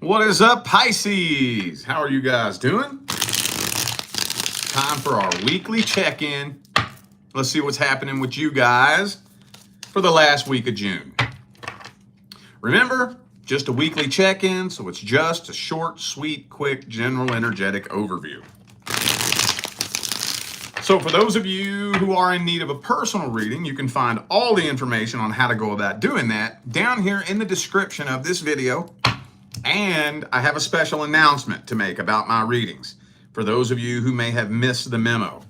What is up, Pisces? How are you guys doing? Time for our weekly check-in. Let's see what's happening with you guys for the last week of June. Remember, just a weekly check-in, so it's just a short, sweet, quick, general, energetic overview. So for those of you who are in need of a personal reading, you can find all the information on how to go about doing that down here in the description of this video. And I have a special announcement to make about my readings. For those of you who may have missed the memo,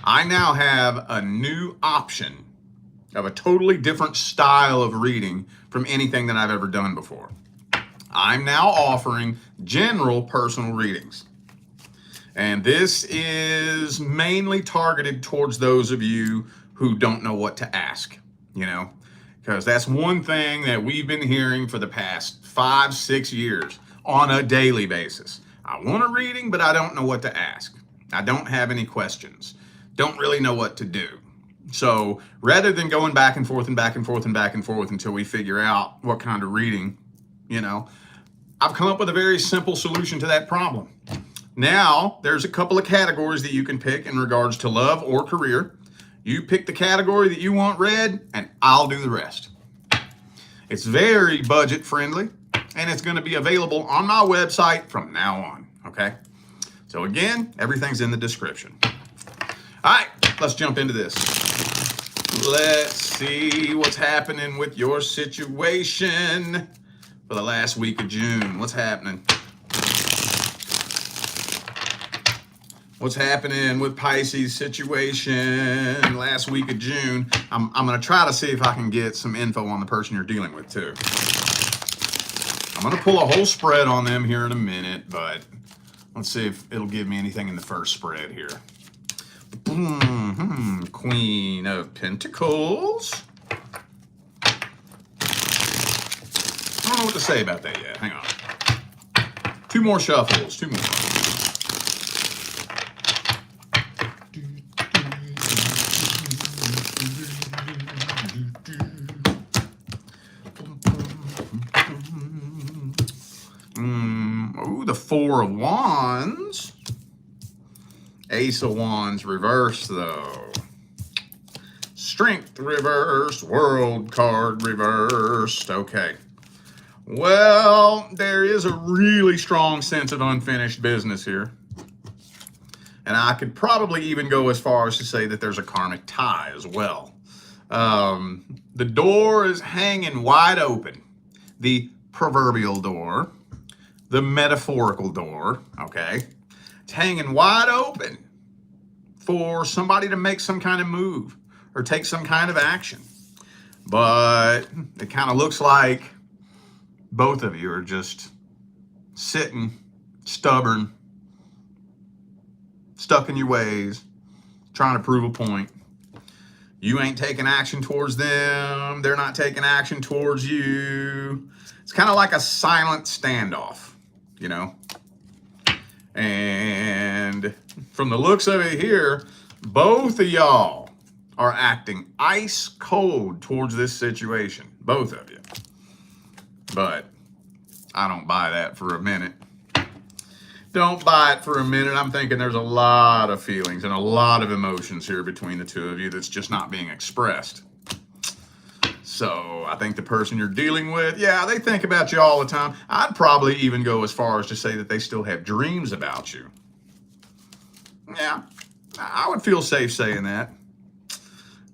I now have a new option of a totally different style of reading from anything that I've ever done before. I'm now offering general personal readings. And this is mainly targeted towards those of you who don't know what to ask, because that's one thing that we've been hearing for the past 5-6 years on a daily basis. I want a reading, but I don't know what to ask. I don't have any questions. Don't really know what to do. So rather than going back and forth and back and forth and back and forth until we figure out what kind of reading, I've come up with a very simple solution to that problem. Now, there's a couple of categories that you can pick in regards to love or career. You pick the category that you want read, and I'll do the rest. It's very budget friendly, and it's going to be available on my website from now on, okay? So again, everything's in the description. All right, let's jump into this. Let's see what's happening with your situation for the last week of June. What's happening? What's happening with Pisces situation last week of June? I'm going to try to see if I can get some info on the person you're dealing with too. I'm going to pull a whole spread on them here in a minute, but let's see if it'll give me anything in the first spread here. Queen of Pentacles. I don't know what to say about that yet. Hang on. Two more shuffles. Two more. Ooh, the Four of Wands. Ace of Wands reversed, though. Strength reversed. World card reversed. Okay. Well, there is a really strong sense of unfinished business here. And I could probably even go as far as to say that there's a karmic tie as well. The door is hanging wide open. The proverbial door. The metaphorical door, okay? It's hanging wide open for somebody to make some kind of move or take some kind of action. But it kind of looks like both of you are just sitting, stubborn, stuck in your ways, trying to prove a point. You ain't taking action towards them. They're not taking action towards you. It's kind of like a silent standoff. And from the looks of it here, both of y'all are acting ice cold towards this situation. Both of you. But I don't buy that for a minute. Don't buy it for a minute. I'm thinking there's a lot of feelings and a lot of emotions here between the two of you that's just not being expressed. So I think the person you're dealing with, yeah, they think about you all the time. I'd probably even go as far as to say that they still have dreams about you. Yeah, I would feel safe saying that.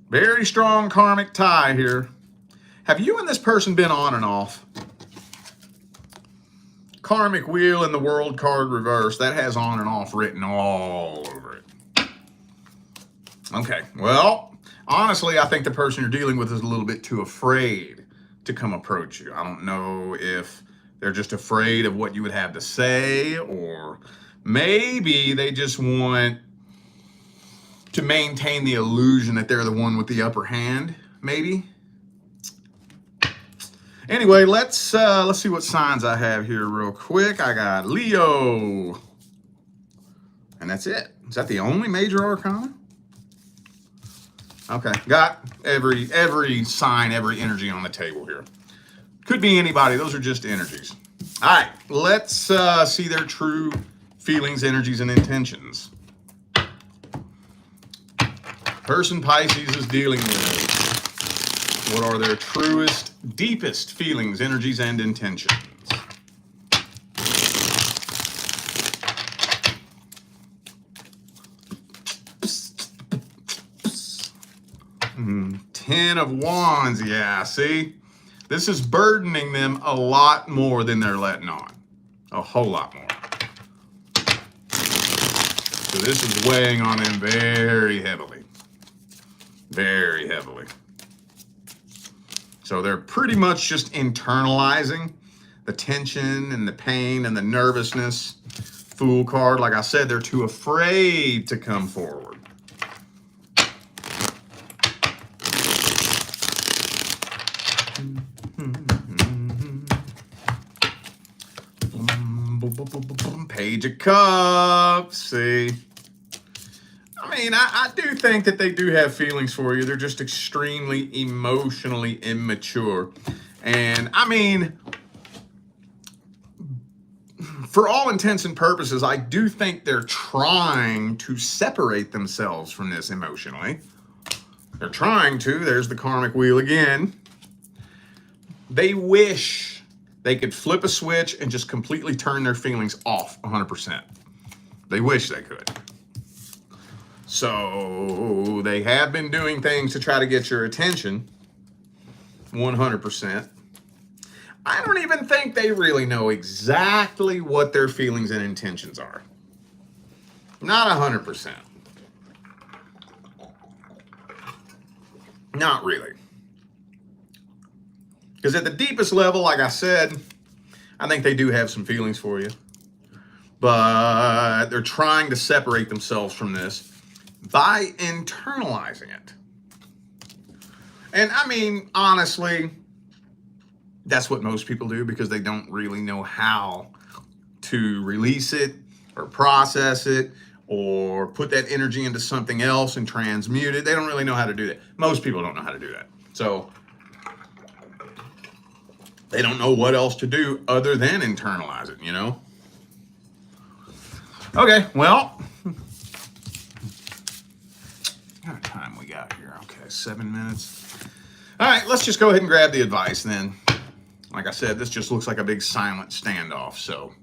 Very strong karmic tie here. Have you and this person been on and off? Karmic wheel and the world card reversed. That has on and off written all over it. Okay, well, honestly, I think the person you're dealing with is a little bit too afraid to come approach you. I don't know if they're just afraid of what you would have to say, or maybe they just want to maintain the illusion that they're the one with the upper hand, maybe. Anyway, let's see what signs I have here real quick. I got Leo. And that's it. Is that the only major arcana? Okay, got every sign, every energy on the table here. Could be anybody. Those are just energies. All right, let's see their true feelings, energies, and intentions. Person Pisces is dealing with. What are their truest, deepest feelings, energies, and intentions? Ten of Wands, yeah, see? This is burdening them a lot more than they're letting on. A whole lot more. So this is weighing on them very heavily. Very heavily. So they're pretty much just internalizing the tension and the pain and the nervousness. Fool card, like I said, they're too afraid to come forward. Page of Cups, see? I mean, I do think that they do have feelings for you. They're just extremely emotionally immature. And, I mean, for all intents and purposes, I do think they're trying to separate themselves from this emotionally. They're trying to. There's the karmic wheel again. They wish they could flip a switch and just completely turn their feelings off 100%. They wish they could. So they have been doing things to try to get your attention 100%. I don't even think they really know exactly what their feelings and intentions are. Not 100%. Not really. Because at the deepest level, like I said, I think they do have some feelings for you. But they're trying to separate themselves from this by internalizing it. And I mean, honestly, that's what most people do because they don't really know how to release it or process it or put that energy into something else and transmute it. They don't really know how to do that. Most people don't know how to do that. So they don't know what else to do other than internalize it, you know? Okay, well, how much time we got here? Okay, 7 minutes. All right, let's just go ahead and grab the advice then. Like I said, this just looks like a big silent standoff. So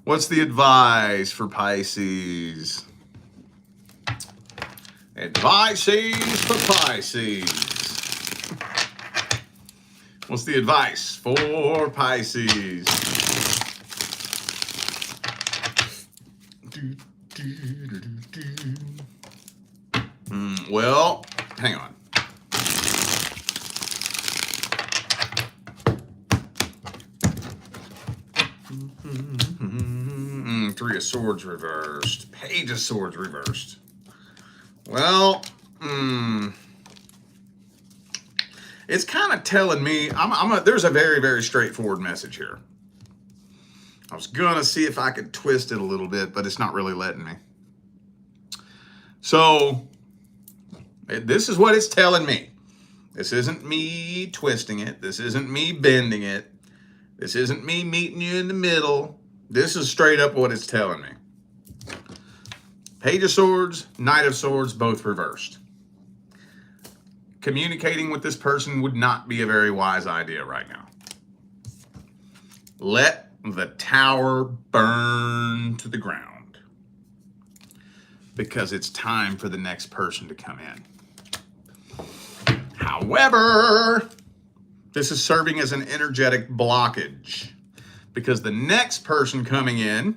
what's the advice for Pisces? Advices for Pisces. What's the advice for Pisces? Well, hang on. Three of Swords reversed. Page of Swords reversed. Well, it's kind of telling me, there's a very, very straightforward message here. I was going to see if I could twist it a little bit, but it's not really letting me. So, this is what it's telling me. This isn't me twisting it. This isn't me bending it. This isn't me meeting you in the middle. This is straight up what it's telling me. Page of Swords, Knight of Swords, both reversed. Communicating with this person would not be a very wise idea right now. Let the tower burn to the ground. Because it's time for the next person to come in. However, this is serving as an energetic blockage. Because the next person coming in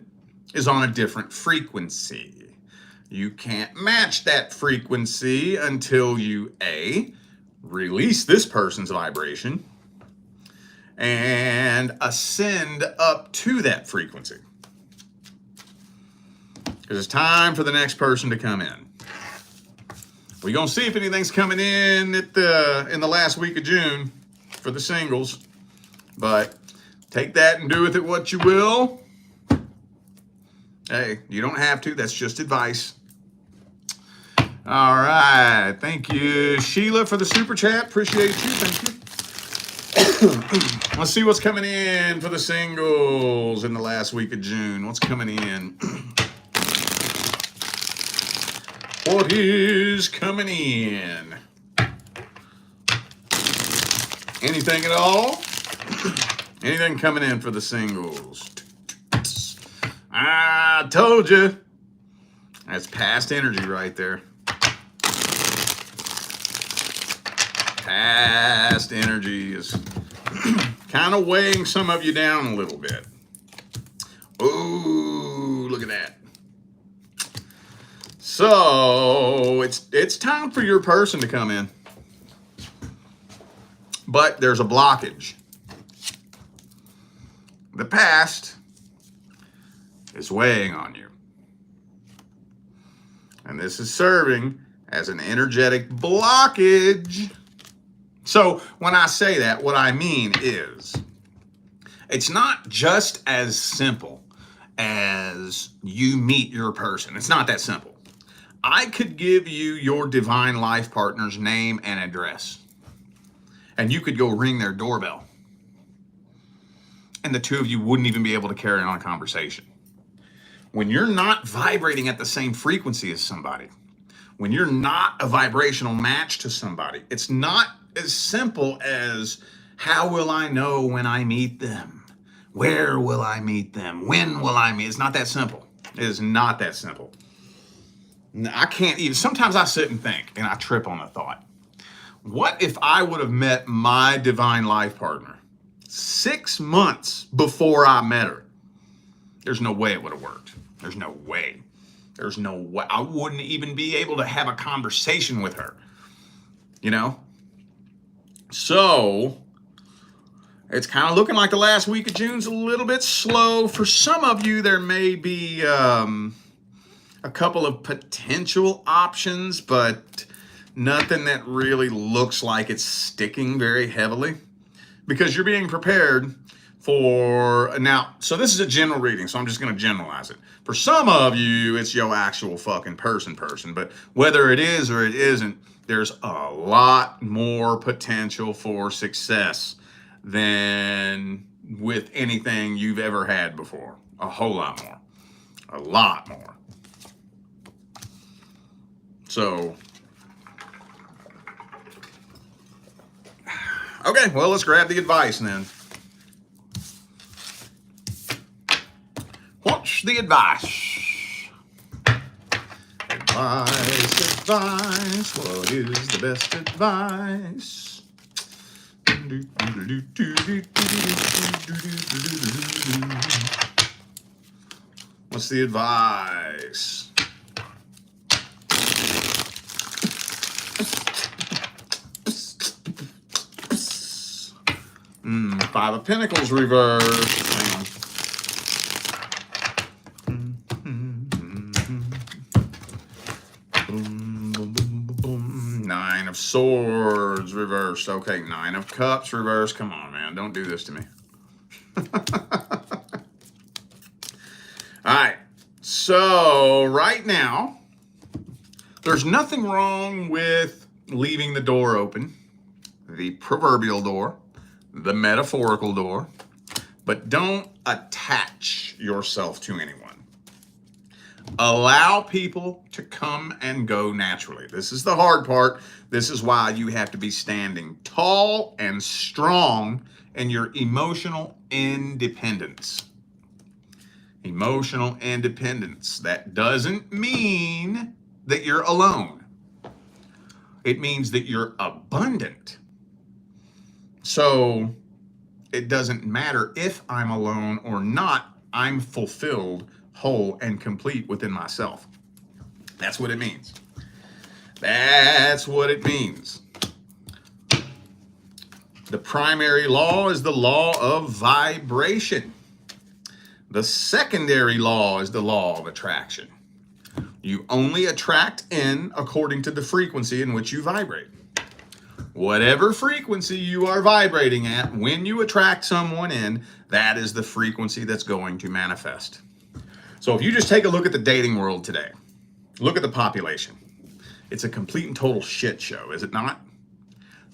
is on a different frequency. You can't match that frequency until you, A, release this person's vibration and ascend up to that frequency. Because it's time for the next person to come in. We're going to see if anything's coming in in the last week of June for the singles. But take that and do with it what you will. Hey, you don't have to. That's just advice. All right. Thank you, Sheila, for the super chat. Appreciate you. Thank you. Let's see what's coming in for the singles in the last week of June. What's coming in? What is coming in? Anything at all? Anything coming in for the singles? I told you. That's past energy right there. Past energy is kind of weighing some of you down a little bit. Ooh, look at that. So it's time for your person to come in. But there's a blockage. The past is weighing on you. And this is serving as an energetic blockage. So when I say that, what I mean is, it's not just as simple as you meet your person. It's not that simple. I could give you your divine life partner's name and address, and you could go ring their doorbell, and the two of you wouldn't even be able to carry on a conversation. When you're not vibrating at the same frequency as somebody, when you're not a vibrational match to somebody, it's not as simple as, how will I know when I meet them? Where will I meet them? When will I meet? It's not that simple. It is not that simple. I can't even, sometimes I sit and think, and I trip on the thought. What if I would have met my divine life partner 6 months before I met her? There's no way it would have worked. There's no way. There's no way. I wouldn't even be able to have a conversation with her. You know? So, it's kind of looking like the last week of June's a little bit slow. For some of you, there may be a couple of potential options, but nothing that really looks like it's sticking very heavily, because you're being prepared for, now, so this is a general reading, so I'm just going to generalize it. For some of you, it's your actual fucking person, but whether it is or it isn't, there's a lot more potential for success than with anything you've ever had before. A whole lot more. A lot more. So, okay, well, let's grab the advice then. What's the advice? Advice, what is the best advice? What's the advice? Five of Pentacles reversed. Hang on. Nine of Swords reversed. Okay, Nine of Cups reversed. Come on, man. Don't do this to me. All right. So, right now, there's nothing wrong with leaving the door open, the proverbial door, the metaphorical door, but don't attach yourself to anyone. Allow people to come and go naturally. This is the hard part. This is why you have to be standing tall and strong in your emotional independence. Emotional independence. That doesn't mean that you're alone. It means that you're abundant. So it doesn't matter if I'm alone or not, I'm fulfilled, whole, and complete within myself. That's what it means. That's what it means. The primary law is the law of vibration. The secondary law is the law of attraction. You only attract in according to the frequency in which you vibrate. Whatever frequency you are vibrating at, when you attract someone in, that is the frequency that's going to manifest. So if you just take a look at the dating world today, look at the population. It's a complete and total shit show, is it not?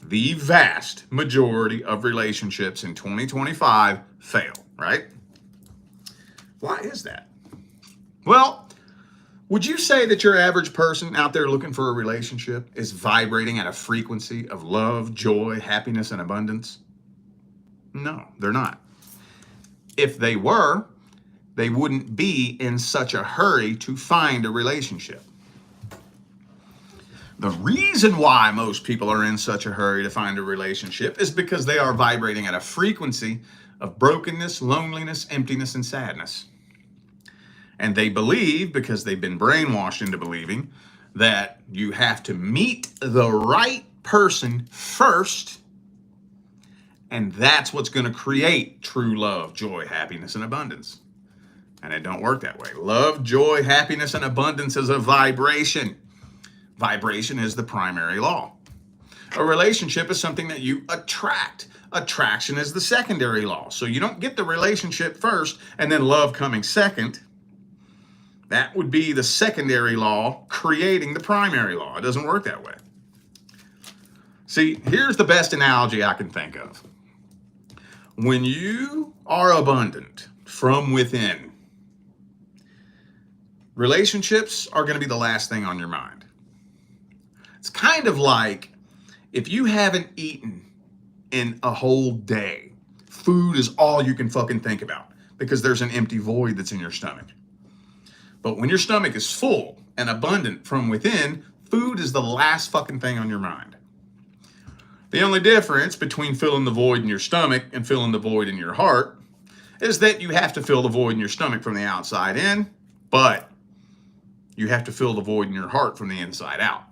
the vast majority of relationships in 2025 fail, right? Why is that? Well, would you say that your average person out there looking for a relationship is vibrating at a frequency of love, joy, happiness, and abundance? No, they're not. If they were, they wouldn't be in such a hurry to find a relationship. The reason why most people are in such a hurry to find a relationship is because they are vibrating at a frequency of brokenness, loneliness, emptiness, and sadness. And they believe, because they've been brainwashed into believing, that you have to meet the right person first, and that's what's going to create true love, joy, happiness, and abundance. And it don't work that way. Love, joy, happiness, and abundance is a vibration. Vibration is the primary law. A relationship is something that you attract. Attraction is the secondary law. So you don't get the relationship first and then love coming second. That would be the secondary law creating the primary law. It doesn't work that way. See, here's the best analogy I can think of. When you are abundant from within, relationships are going to be the last thing on your mind. It's kind of like if you haven't eaten in a whole day, food is all you can fucking think about because there's an empty void that's in your stomach. But when your stomach is full and abundant from within, food is the last fucking thing on your mind. The only difference between filling the void in your stomach and filling the void in your heart is that you have to fill the void in your stomach from the outside in, but you have to fill the void in your heart from the inside out.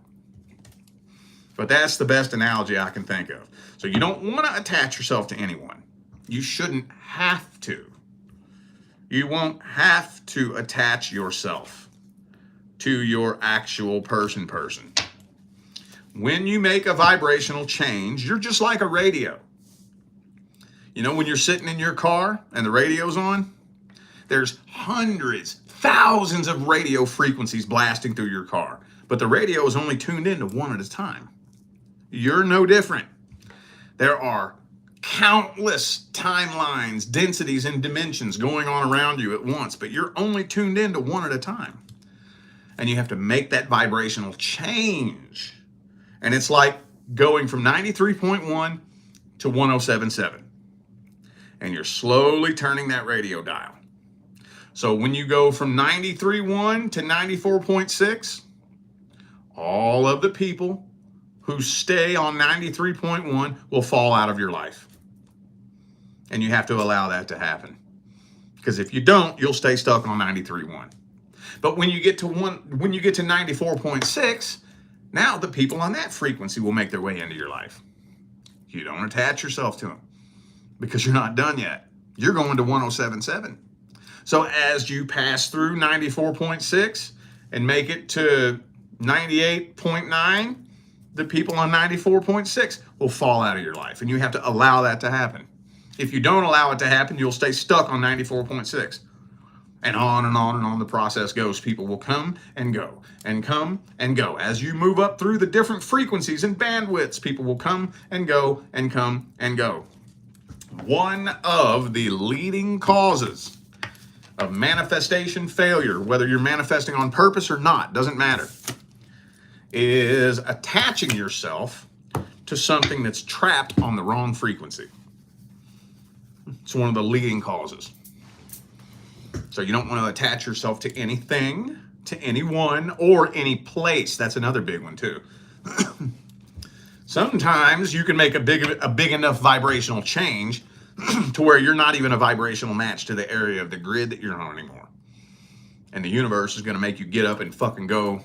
But that's the best analogy I can think of. So you don't want to attach yourself to anyone. You shouldn't have to. You won't have to attach yourself to your actual person. When you make a vibrational change, you're just like a radio. You know, when you're sitting in your car and the radio's on, there's hundreds, thousands of radio frequencies blasting through your car, but the radio is only tuned in to one at a time. You're no different. There are countless timelines, densities, and dimensions going on around you at once, but you're only tuned in to one at a time. And you have to make that vibrational change. And it's like going from 93.1 to 107.7. And you're slowly turning that radio dial. So when you go from 93.1 to 94.6, all of the people who stay on 93.1 will fall out of your life. And you have to allow that to happen. Because if you don't, you'll stay stuck on 93.1. But when you get to 94.6, now the people on that frequency will make their way into your life. You don't attach yourself to them because you're not done yet. You're going to 107.7. So as you pass through 94.6 and make it to 98.9, the people on 94.6 will fall out of your life, and you have to allow that to happen. If you don't allow it to happen, you'll stay stuck on 94.6. And on and on and on the process goes. People will come and go and come and go. As you move up through the different frequencies and bandwidths, people will come and go and come and go. One of the leading causes of manifestation failure, whether you're manifesting on purpose or not, doesn't matter, is attaching yourself to something that's trapped on the wrong frequency. It's one of the leading causes. So you don't want to attach yourself to anything, to anyone, or any place. That's another big one too. Sometimes you can make a big enough vibrational change to where you're not even a vibrational match to the area of the grid that you're on anymore. And the universe is going to make you get up and fucking go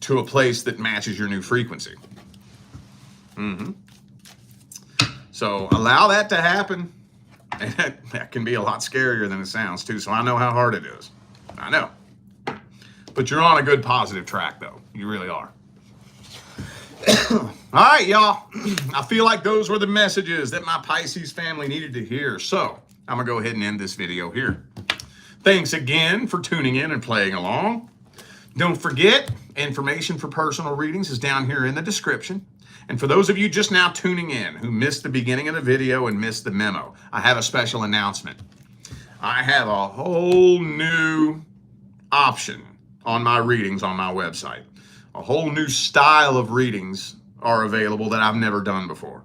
to a place that matches your new frequency. So allow that to happen. And that can be a lot scarier than it sounds too. So I know how hard it is. I know. But you're on a good positive track though. You really are. All right, y'all. I feel like those were the messages that my Pisces family needed to hear. So I'm going to go ahead and end this video here. Thanks again for tuning in and playing along. Don't forget, information for personal readings is down here in the description. And for those of you just now tuning in who missed the beginning of the video and missed the memo, I have a special announcement. I have a whole new option on my readings on my website. A whole new style of readings are available that I've never done before.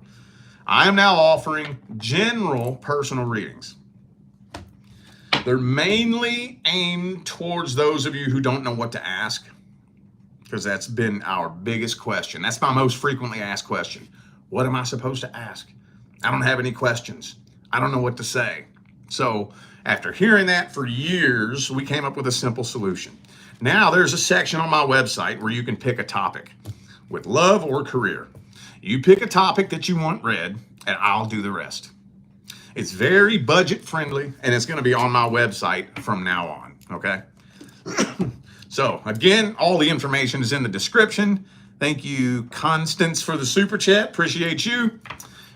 I am now offering general personal readings. They're mainly aimed towards those of you who don't know what to ask, because that's been our biggest question. That's my most frequently asked question. What am I supposed to ask? I don't have any questions. I don't know what to say. So after hearing that for years, we came up with a simple solution. Now there's a section on my website where you can pick a topic with love or career. You pick a topic that you want read, and I'll do the rest. It's very budget friendly, and it's going to be on my website from now on, okay? So again, all the information is in the description. Thank you, Constance, for the super chat. Appreciate you.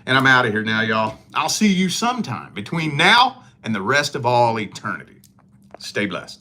And I'm out of here now, y'all. I'll see you sometime between now and the rest of all eternity. Stay blessed.